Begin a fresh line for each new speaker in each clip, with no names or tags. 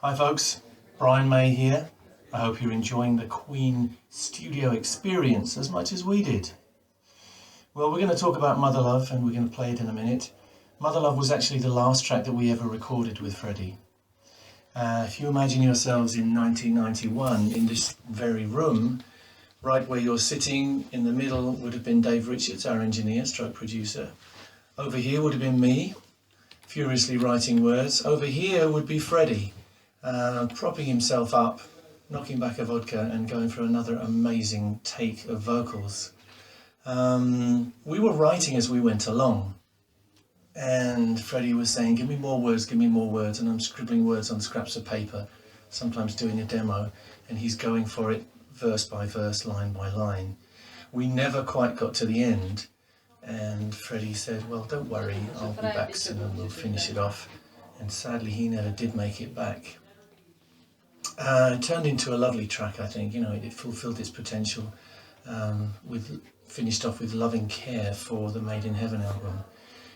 Hi folks, Brian May here. I hope you're enjoying the Queen studio experience as much as we did. Well, we're going to talk about Mother Love and we're going to play it in a minute. Mother Love was actually the last track that we ever recorded with Freddie. If you imagine yourselves in 1991 in this very room, right where you're sitting in the middle would have been Dave Richards, our engineer, stroke producer. Over here would have been me, furiously writing words. Over here would be Freddie, propping himself up, knocking back a vodka and going for another amazing take of vocals. We were writing as we went along, and Freddie was saying, give me more words, and I'm scribbling words on scraps of paper, sometimes doing a demo, and he's going for it verse by verse, line by line. We never quite got to the end, and Freddie said, well, don't worry, I'll be back soon and we'll finish it off. And sadly he never did make it back. It turned into a lovely track, I think. It fulfilled its potential. Finished off with Loving Care for the Made in Heaven album.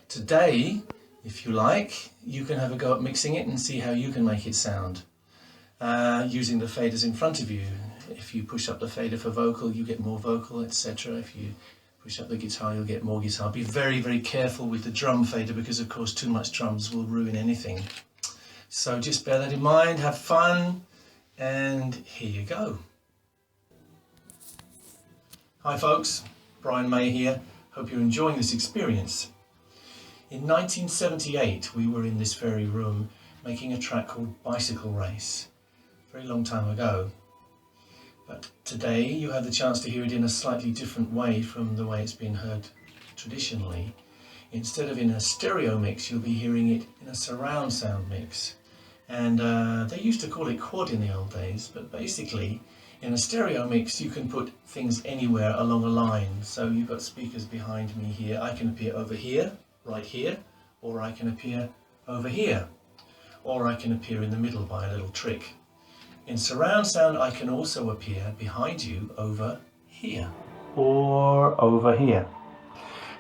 Today, if you like, you can have a go at mixing it and see how you can make it sound. Using the faders in front of you. If you push up the fader for vocal, you get more vocal, etc. If you push up the guitar, you'll get more guitar. Be very, very careful with the drum fader because, of course, too much drums will ruin anything. So just bear that in mind, have fun, and here you go. Hi folks, Brian May here. Hope you're enjoying this experience. In 1978, we were in this very room making a track called Bicycle Race. A very long time ago. But today you have the chance to hear it in a slightly different way from the way it's been heard traditionally. Instead of in a stereo mix, you'll be hearing it in a surround sound mix. And they used to call it quad in the old days, but basically in a stereo mix you can put things anywhere along a line. So you've got speakers behind me here. I can appear over here, right here, or I can appear over here, or I can appear in the middle by a little trick. In surround sound, I can also appear behind you over here or over here.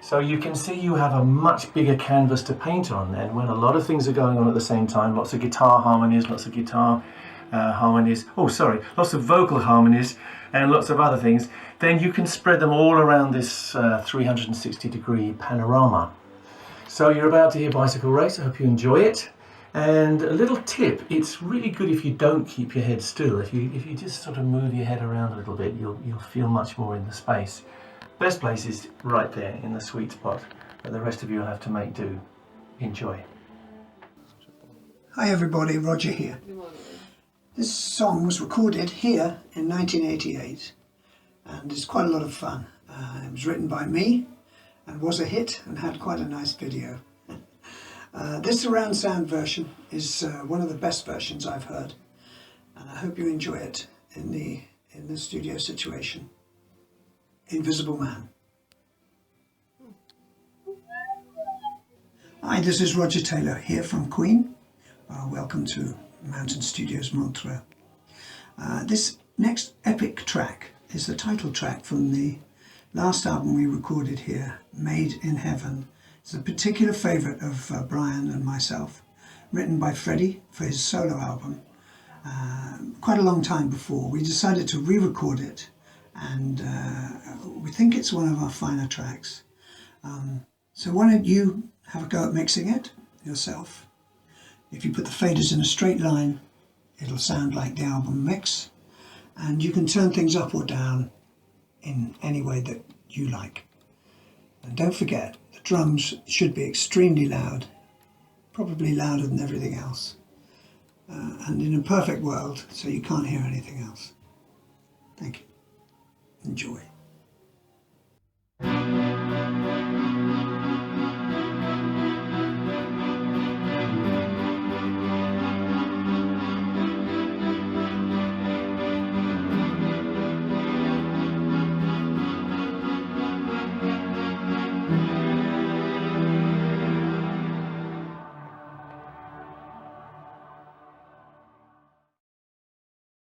So you can see you have a much bigger canvas to paint on, and when a lot of things are going on at the same time, lots of guitar harmonies, lots of guitar harmonies, lots of vocal harmonies and lots of other things, then you can spread them all around this 360-degree panorama. So you're about to hear Bicycle Race. I hope you enjoy it. And a little tip, it's really good if you don't keep your head still. If you just sort of move your head around a little bit, you'll feel much more in the space. Best place is right there in the sweet spot, but the rest of you will have to make do. Enjoy.
Hi everybody, Roger here. This song was recorded here in 1988 and it's quite a lot of fun. It was written by me and was a hit and had quite a nice video. This surround sound version is one of the best versions I've heard, and I hope you enjoy it in the studio situation. Invisible Man. Hi, this is Roger Taylor here from Queen. Welcome to Mountain Studios Montreux. This next epic track is the title track from the last album we recorded here, Made in Heaven. It's a particular favourite of Brian and myself, written by Freddie for his solo album. Quite a long time before, we decided to re-record it, and we think it's one of our finer tracks. So why don't you have a go at mixing it yourself? If you put the faders in a straight line, it'll sound like the album mix, and you can turn things up or down in any way that you like. And don't forget, the drums should be extremely loud, probably louder than everything else, and in a perfect world, so you can't hear anything else. Thank you. Enjoy.